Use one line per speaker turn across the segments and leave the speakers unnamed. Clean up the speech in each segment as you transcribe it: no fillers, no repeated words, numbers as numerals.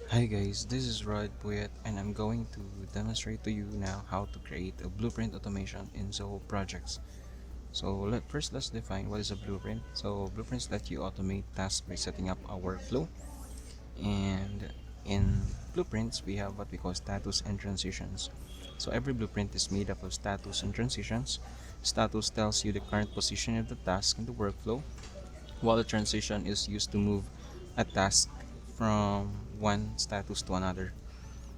Hi guys, this is Rod Puyat and I'm going to demonstrate to you now how to create a blueprint automation in Zoho Projects. So let's define what is a blueprint. So blueprints let you automate tasks by setting up a workflow, and in blueprints we have what we call status and transitions. So every blueprint is made up of status and transitions. Status tells you the current position of the task in the workflow, while the transition is used to move a task from one status to another.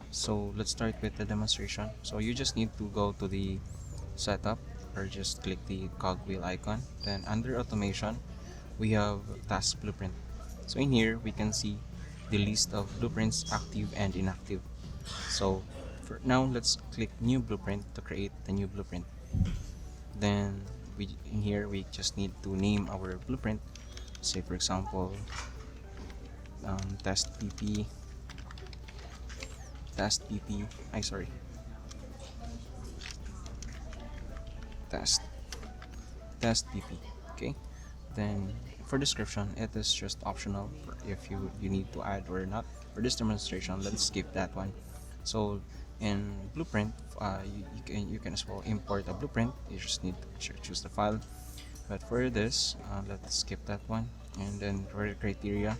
So let's start with the demonstration. So you just need to go to the setup or just click the cogwheel icon. Then under automation, we have task blueprint. So in here, we can see the list of blueprints active and inactive. So for now, let's click new blueprint to create the new blueprint. Then in here, we just need to name our blueprint. Say for example, test pp, test pp, I sorry, test test pp. Okay, then for description it is just optional if you need to add or not. For this demonstration, let's skip that one. So in blueprint, you can as well import a blueprint. You just need to choose the file, but for this, let's skip that one. And then for the criteria,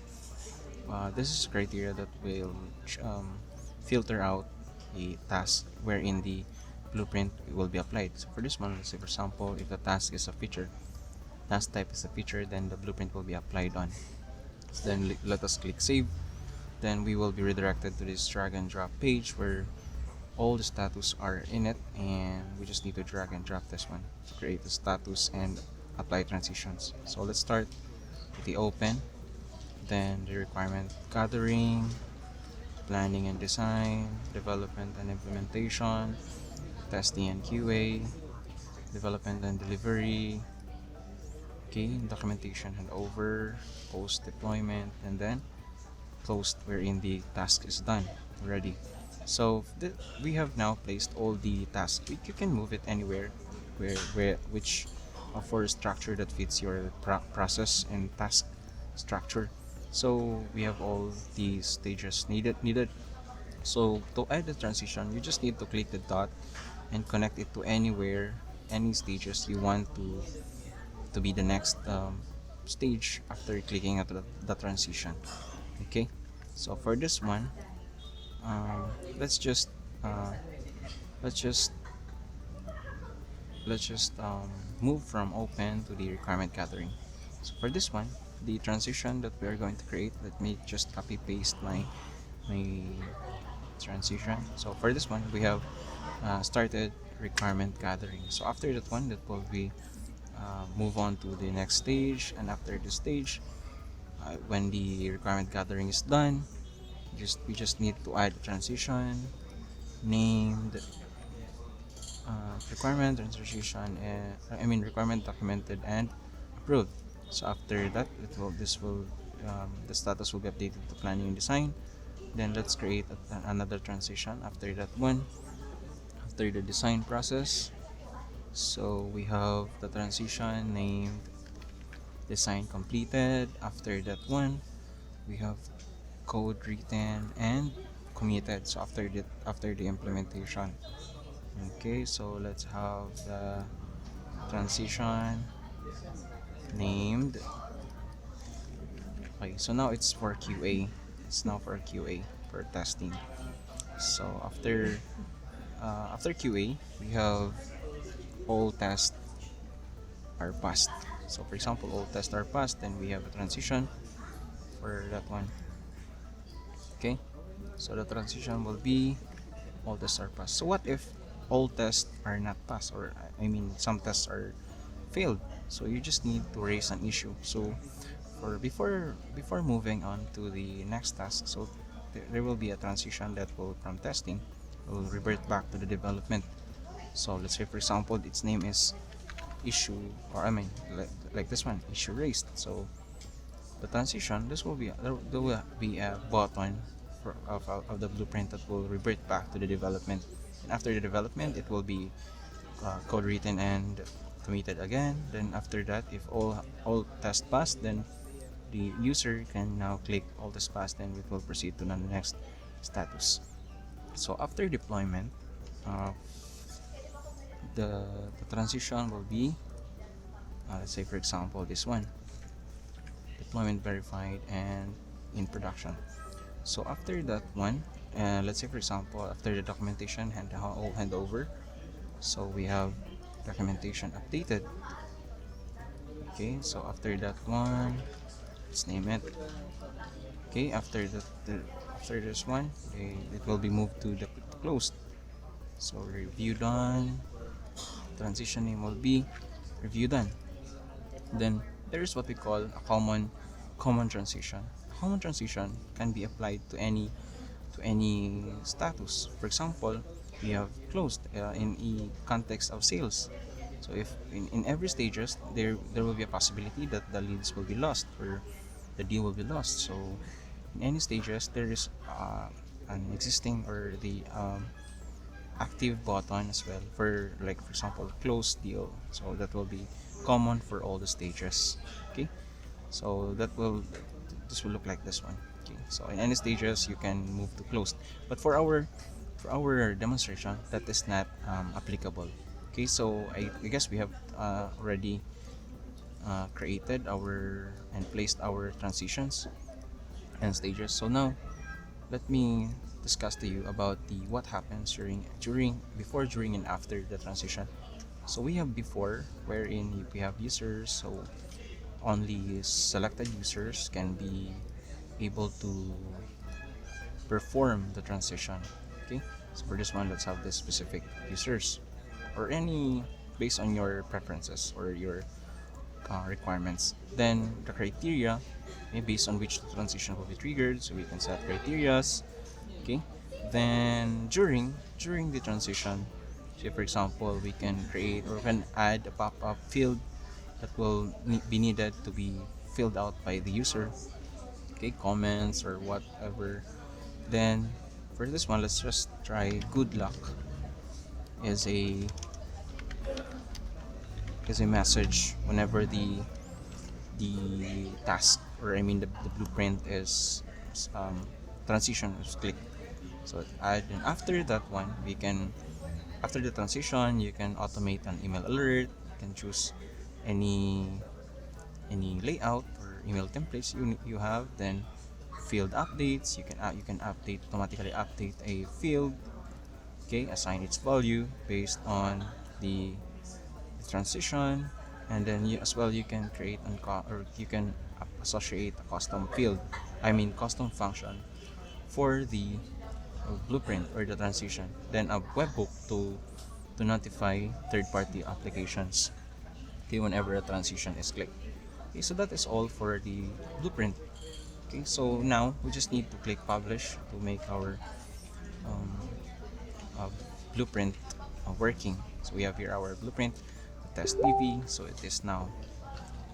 this is criteria that will filter out a task wherein the blueprint will be applied. So for this one, let's say for example, if the task is a feature, task type is a feature, then the blueprint will be applied on. So then let us click save. Then we will be redirected to this drag and drop page where all the status are in it, and we just need to drag and drop this one to create the status and apply transitions. So let's start with the open, then the requirement gathering, planning and design, development and implementation, testing and QA, development and delivery, okay, documentation and over, post deployment, and then closed wherein the task is done already. So we have now placed all the tasks. You can move it anywhere where which for a structure that fits your process and task structure. So we have all the stages needed. So to add the transition, you just need to click the dot and connect it to anywhere, any stages you want to be the next stage after clicking at the transition. Okay, so for this one, um, let's just uh, let's just let's just move from open to the requirement gathering. So for this one, the transition that we are going to create, let me just copy paste my transition. So for this one, we have started requirement gathering. So after that one, that will be move on to the next stage, and after the stage, when the requirement gathering is done, we just need to add a transition named requirement transition, requirement documented and approved. So after that, the status will be updated to planning and design. Then let's create another transition after that one, after the design process. So we have the transition named design completed. After that one, we have code written and committed. So after the implementation. Okay, so let's have the transition named. Okay, so now it's for QA. It's now for QA, for testing. So after QA, we have all tests are passed. So for example, all tests are passed, then we have a transition for that one. Okay, so the transition will be all tests are passed. So what if all tests are not passed, or some tests are failed? So you just need to raise an issue. So for before moving on to the next task, so there will be a transition that will, from testing, will revert back to the development. So let's say for example its name is issue, or like this one, issue raised. So the transition, there will be a button of the blueprint that will revert back to the development, and after the development it will be code written and committed again. Then after that, if all tests pass, then the user can now click all this pass, then it will proceed to the next status. So after deployment, uh, the transition will be, let's say for example this one, deployment verified and in production. So after that one, let's say for example after the documentation handover, so we have documentation updated. Okay, so after that one, let's name it. Okay, after after this one, it will be moved to the closed. So review done, transition name will be review done. Then there is what we call a common transition. Common transition can be applied to any status. For example, we have closed in a context of sales. So if in every stages there will be a possibility that the leads will be lost or the deal will be lost. So in any stages there is an existing or the active button as well for, like for example, close deal. So that will be common for all the stages. Okay, so this will look like this one. Okay, so in any stages you can move to closed, but for our demonstration that is not applicable. Okay, so I guess we have already created our and placed our transitions and stages. So now let me discuss to you about the what happens before, during, and after the transition. So we have before, wherein we have users, so only selected users can be able to perform the transition. Okay, so for this one, let's have the specific users or any based on your preferences or your requirements. Then the criteria, okay, based on which the transition will be triggered, so we can set criterias. Okay, then during the transition, say for example we can create or can add a pop-up field that will be needed to be filled out by the user. Okay, comments or whatever. Then for this one, let's just try good luck as a message whenever the task, or I mean the blueprint is transition is clicked. So add, and after that one we can, after the transition you can automate an email alert. You can choose any layout or email templates you have. Then field updates, you can automatically update a field. Okay, assign its value based on the transition, and then you can create or you can associate a custom field, I mean custom function for the blueprint or the transition. Then a webhook to notify third-party applications, okay, whenever a transition is clicked. Okay, so that is all for the blueprint. Okay, so now we just need to click publish to make our um, blueprint working. So we have here our blueprint, test DB, so it is now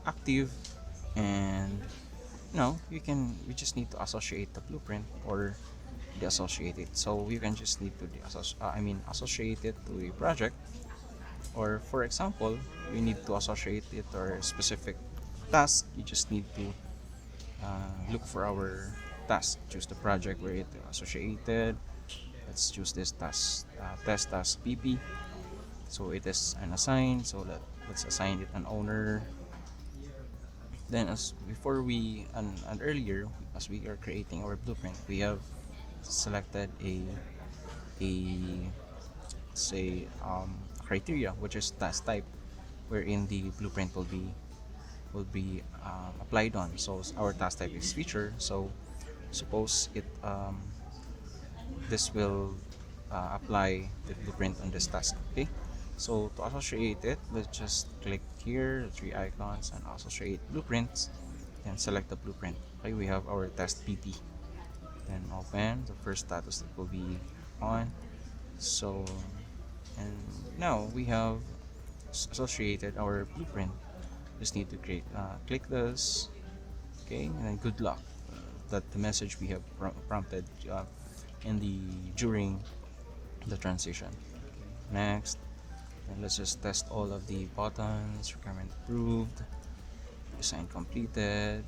active, and now we just need to associate the blueprint or deassociate it. So you can just need to associate it to a project, or for example you need to associate it or a specific task. You just need to look for our task, choose the project where it associated. Let's choose this task, test task PP. So it is unassigned, so let's assign it an owner. Then as before and earlier, as we are creating our blueprint, we have selected a say criteria, which is task type, wherein the blueprint will be applied on. So our task type is feature, so suppose it this will apply the blueprint on this task. Okay, so to associate it, let's just click here, the three icons, and associate blueprints, and select the blueprint. Okay, we have our test PP. Then open the first status that will be on. So, and now we have associated our blueprint. Just need to click this. Okay, and then good luck. That the message we have prompted during the transition. Next, and let's just test all of the buttons. Requirement approved, design completed,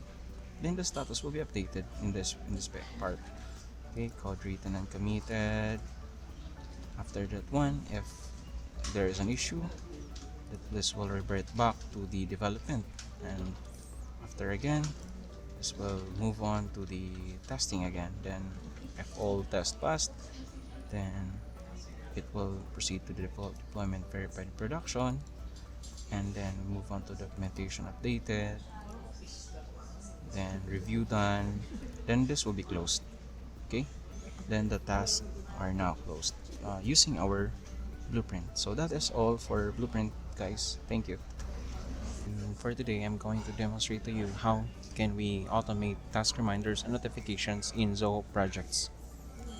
then the status will be updated in this part. Okay, code written and committed. After that one, if there is an issue, this will revert back to the development, and after again, this will move on to the testing again. Then if all tests passed, then it will proceed to the deployment verified production, and then move on to documentation updated, then review done, then this will be closed. Okay, then the tasks are now closed using our blueprint. So that is all for blueprint, guys. Thank you. And for today, I'm going to demonstrate to you how can we automate task reminders and notifications in Zoho Projects.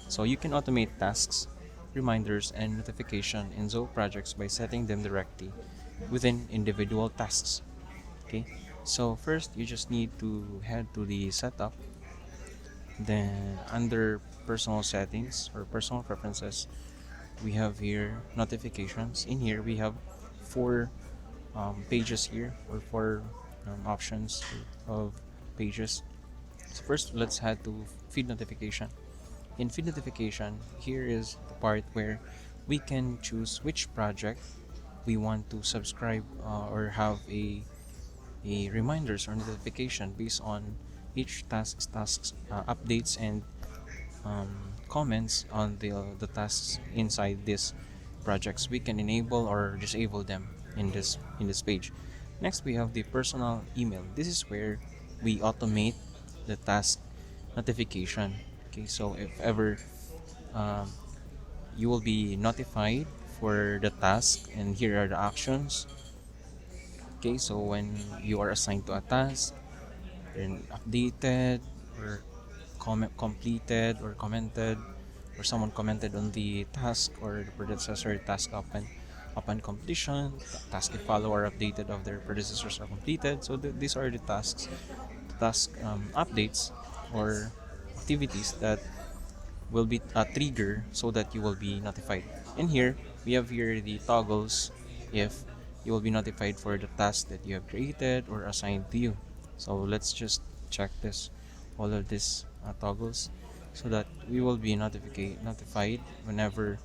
So you can automate tasks, reminders, and notification in Zoho Projects by setting them directly within individual tasks. Okay, so first you just need to head to the setup, then under personal settings or personal preferences, we have here notifications. In here we have four pages here, or four options of pages. So first, let's head to feed notification. In feed notification, here is the part where we can choose which project we want to subscribe or have a reminders or notification based on each tasks updates and comments on the tasks inside this projects. We can enable or disable them in this page. Next, we have the personal email. This is where we automate the task notification. Okay, so if ever um, you will be notified for the task, and here are the actions. Okay, so when you are assigned to a task and updated or completed or commented, or someone commented on the task or the predecessor task upon completion, task if follow are updated of their predecessors are completed. So these are the task updates or activities that will be a trigger so that you will be notified. In here, we have here the toggles if you will be notified for the task that you have created or assigned to you. So let's just check this, all of these toggles, so that we will be notified whenever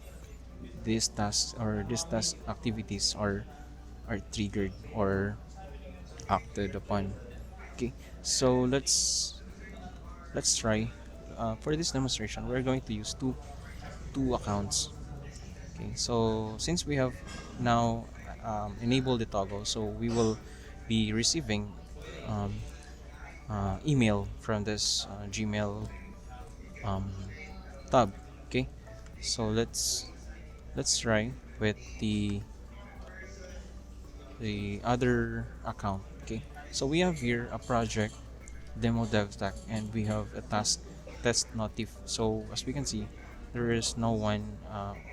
these tasks or these task activities are triggered or acted upon. Okay, so let's try. For this demonstration, we're going to use two accounts. Okay, so since we have now enabled the toggle, so we will be receiving um, email from this Gmail um, tab. Okay, so let's try with the other account. Okay, so we have here a project demo dev stack, and we have a task test notif. So as we can see, there is no one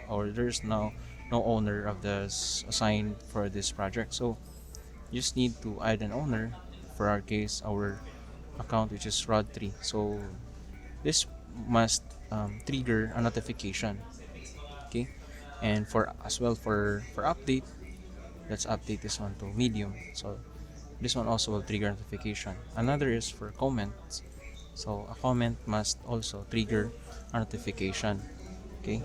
or there's no owner of this assigned for this project. So you just need to add an owner. For our case, our account, which is rod3. So this must trigger a notification. Okay, and for as well for update, let's update this one to medium. So this one also will trigger notification. Another is for comments. So a comment must also trigger a notification. Okay.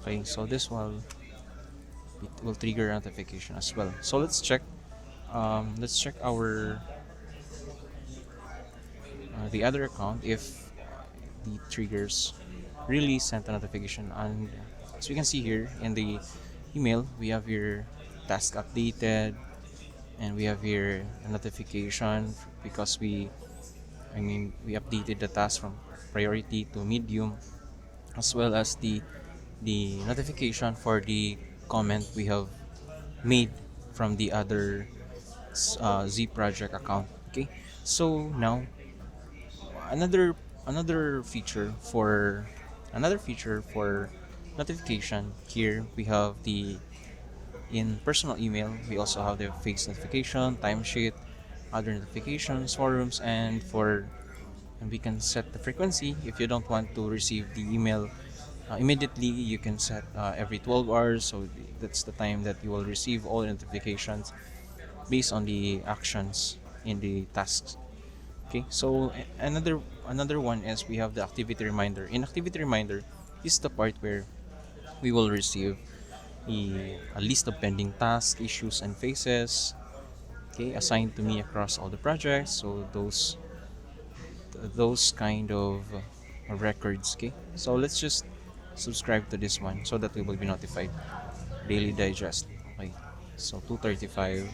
Okay, so this one it will trigger a notification as well. So let's check. Let's check our the other account if the triggers really sent a notification. And as we can see here in the email, we have here task updated, and we have here a notification because we updated the task from priority to medium, as well as the notification for the comment we have made from the other Z project account. Okay, so now another another feature for notification. Here we have the in personal email, we also have the face notification, timesheet, other notifications, forums, and we can set the frequency. If you don't want to receive the email immediately, you can set every 12 hours. So that's the time that you will receive all notifications based on the actions in the tasks. Okay, so another one is we have the activity reminder. In activity reminder is the part where we will receive a list of pending tasks, issues, and phases, okay, assigned to me across all the projects. So those kind of records. Okay, so let's just subscribe to this one so that we will be notified. Daily digest. Okay, so 235,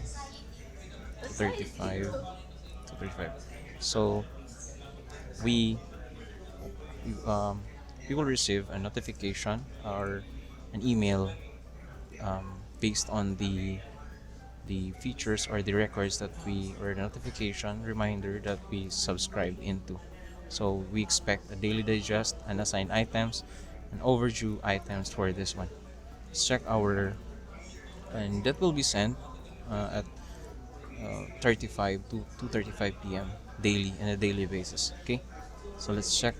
235, 235. So we we, um, we will receive a notification or an email based on the features or the records that we or the notification reminder that we subscribed into. So we expect a daily digest, unassigned items, and overdue items for this one. Let's check our and that will be sent at 35 to 2:35 p.m. daily on a daily basis. Okay, so let's check.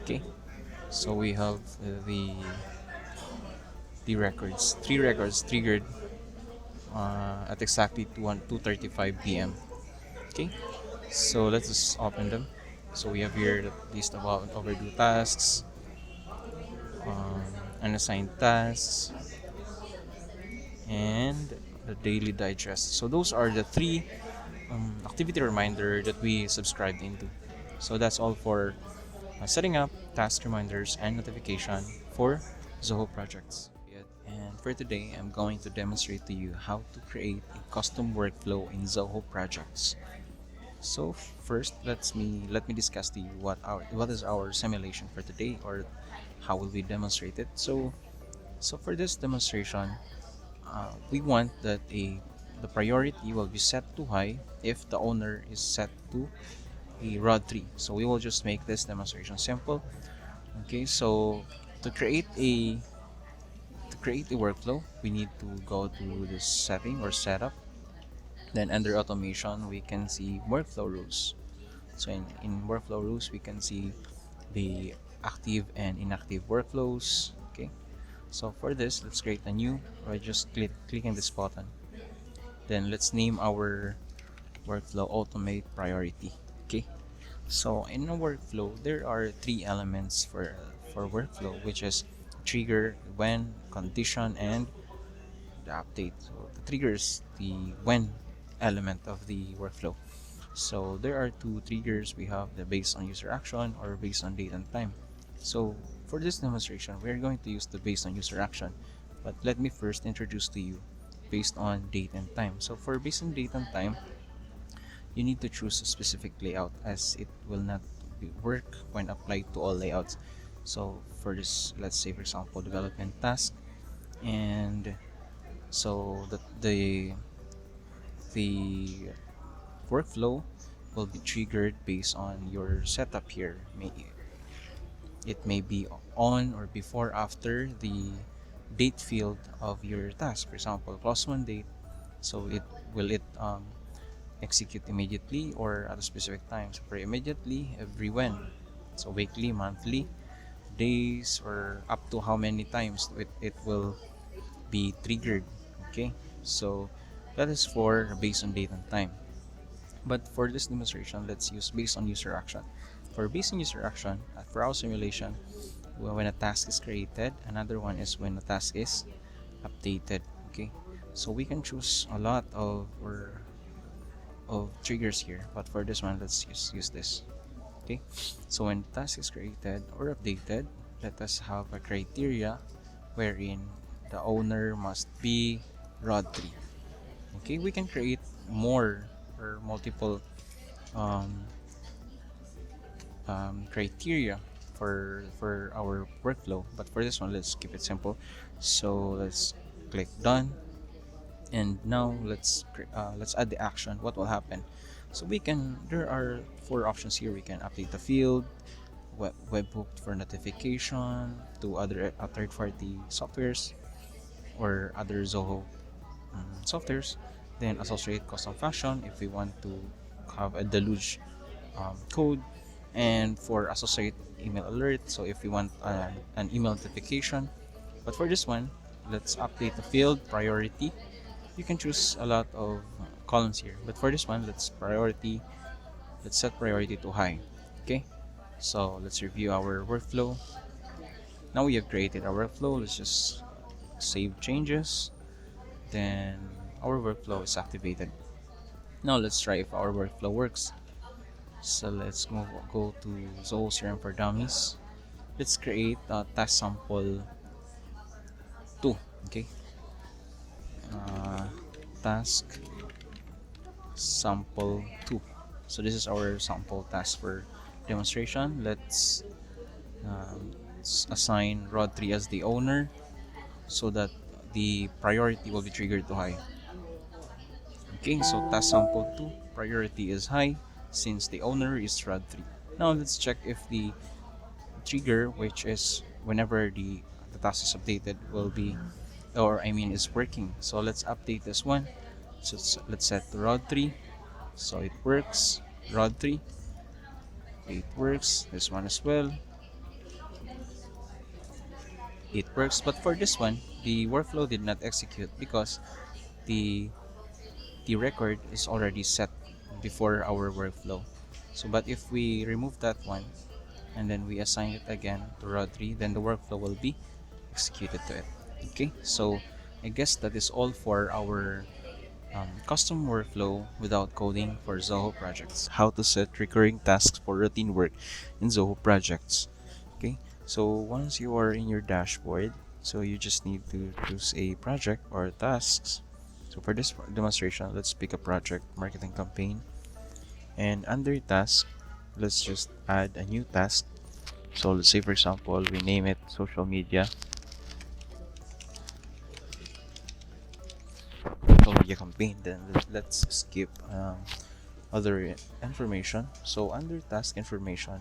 Okay, so we have the records, three records triggered at exactly 2:35 p.m. Okay, so let's just open them. So we have here the list of overdue tasks, um, unassigned tasks, and the daily digest. So those are the three activity reminder that we subscribed into. So that's all for setting up task reminders and notification for Zoho projects. And for today, I'm going to demonstrate to you how to create a custom workflow in Zoho projects. So first, let me discuss to you what is our simulation for today, or how will we demonstrate it. So for this demonstration, we want that the priority will be set to high if the owner is set to a rod 3. So we will just make this demonstration simple. Okay, so to create a workflow, we need to go to this setting or setup. Then under automation, we can see workflow rules. So in workflow rules, we can see the active and inactive workflows. Okay, so for this, let's create a new, or just clicking this button. Then let's name our workflow automate priority. Okay, so in a workflow, there are three elements for workflow, which is trigger, when, condition, and the update. So the trigger is the when element of the workflow. So there are two triggers. We have the based on user action or based on date and time. So for this demonstration, we're going to use the based on user action. But let me first introduce to you based on date and time. So for based on date and time, you need to choose a specific layout, as it will not work when applied to all layouts. So for this, let's say for example development task, and so the workflow will be triggered based on your setup here. It may be on or before after the date field of your task. For example, clause 1 date, so it execute immediately or at a specific time. So for immediately, every when. So weekly, monthly, days, or up to how many times it will be triggered. Okay, so that is for based on date and time. But for this demonstration, let's use based on user action. For based on user action, for our simulation, when a task is created, another one is when a task is updated. Okay, so we can choose a lot of triggers here, but for this one, let's use this. Okay, so when the task is created or updated, let us have a criteria wherein the owner must be rod 3. Okay, we can create more or multiple um, criteria for our workflow, but for this one, let's keep it simple. So let's click done, and now let's add the action. What will happen? So there are four options here. We can update the field, webhook for notification to other third-party softwares or other Zoho softwares. Then associate custom function if we want to have a deluge code, and for associate email alert, so if we want an email notification. But for this one, let's update the field priority You can choose a lot of columns here, but for this one, let's set priority to high. Okay, so let's review our workflow. Now we have created our workflow. Let's just save changes. Then our workflow is activated. Now let's try if our workflow works. So let's go to Zoho CRM for Dummies. Let's create a task sample 2. Okay, uh, task sample 2. So this is our sample task for demonstration. Let's assign rod 3 as the owner so that the priority will be triggered to high. Okay, so task sample 2 priority is high since the owner is rod 3. Now let's check if the trigger, which is whenever the task is updated, will be, or I mean is working. So let's update this one. So let's set to rod 3. So it works. Rod 3, it works. This one as well, it works. But for this one, the workflow did not execute because the the record is already set before our workflow. So but if we remove that one and then we assign it again to rod 3, then the workflow will be executed to it. Okay, so I guess that is all for our custom workflow without coding for Zoho Projects. How to set recurring tasks for routine work in Zoho Projects. Okay, so once you are in your dashboard, so you just need to choose a project or tasks. So for this demonstration, let's pick a project marketing campaign, and under task, let's just add a new task. So let's say for example we name it social media campaign. Then let's skip other information. So under task information,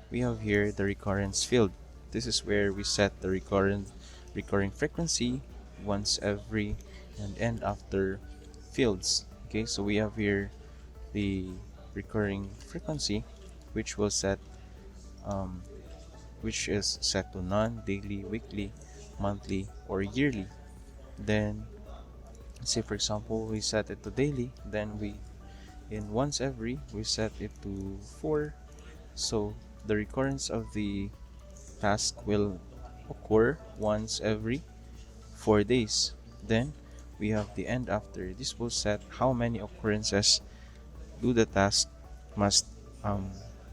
we have here the recurrence field. This is where we set the recurring frequency, once every, and end after fields. Okay, so we have here the recurring frequency, which will set which is set to none, daily, weekly, monthly, or yearly. Then say for example we set it to daily, then we in once every we set it to 4. So the recurrence of the task will occur once every 4 days. Then we have the end after. This will set how many occurrences do the task must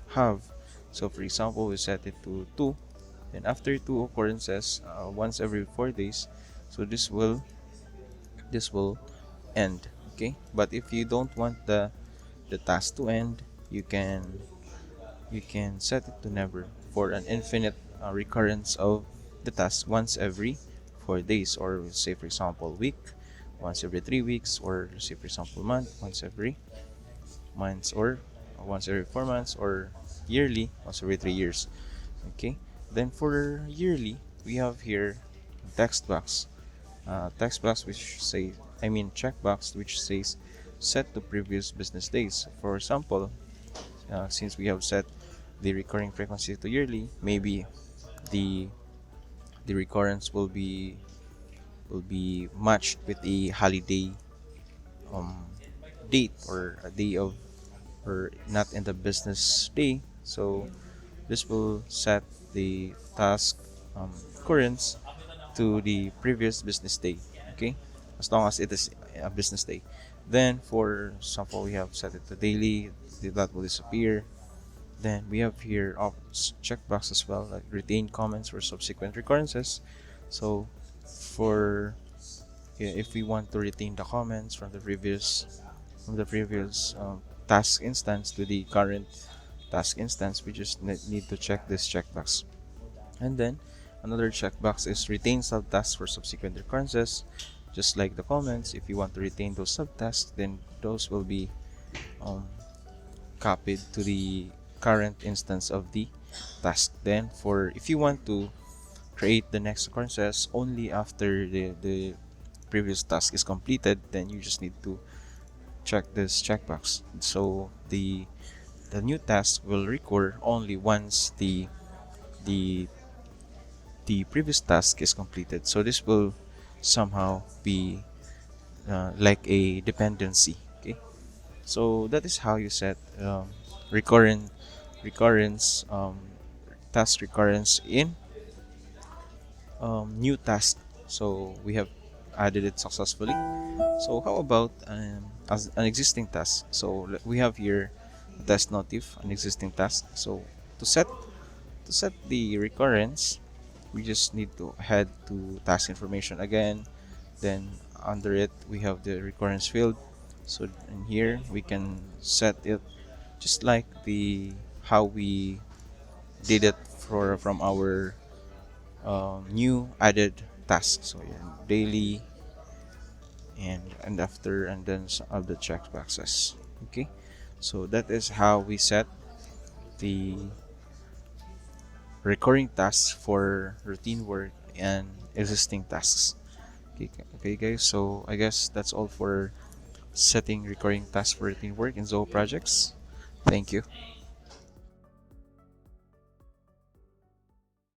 have. So for example we set it to 2, then after 2 occurrences once every 4 days, so this will end. Okay, but if you don't want the task to end, you can set it to never for an infinite recurrence of the task once every 4 days, or say for example week once every 3 weeks, or say for example month once every months, or once every 4 months, or yearly once every 3 years. Okay, then for yearly we have here text box, which say checkbox which says set to previous business days. For example, since we have set the recurring frequency to yearly, maybe the recurrence will be matched with a holiday date, or a day of, or not in the business day. So this will set the task occurrence to the previous business day. Okay, as long as it is a business day. Then for example we have set it to daily, that will disappear. Then we have here checkbox as well, like retain comments for subsequent recurrences. So for if we want to retain the comments from the previous task instance to the current task instance, we just need to check this checkbox. And then another checkbox is retain subtasks for subsequent recurrences. Just like the comments, if you want to retain those subtasks, then those will be copied to the current instance of the task. Then for if you want to create the next occurrences only after the previous task is completed, then you just need to check this checkbox. So the new task will recur only once the previous task is completed. So this will somehow be like a dependency. Okay, so that is how you set recurrent recurrence task recurrence in new task. So we have added it successfully. So how about as an existing task? So we have here a test notif, an existing task. So to set the recurrence, we just need to head to task information again. Then under it we have the recurrence field. So in here we can set it just like the how we did it for from our new added task. So yeah, daily and after and then of the check boxes. Okay, so that is how we set the recurring tasks for routine work and existing tasks. Okay, okay guys, so I guess that's all for setting recurring tasks for routine work in Zoho projects. Thank you.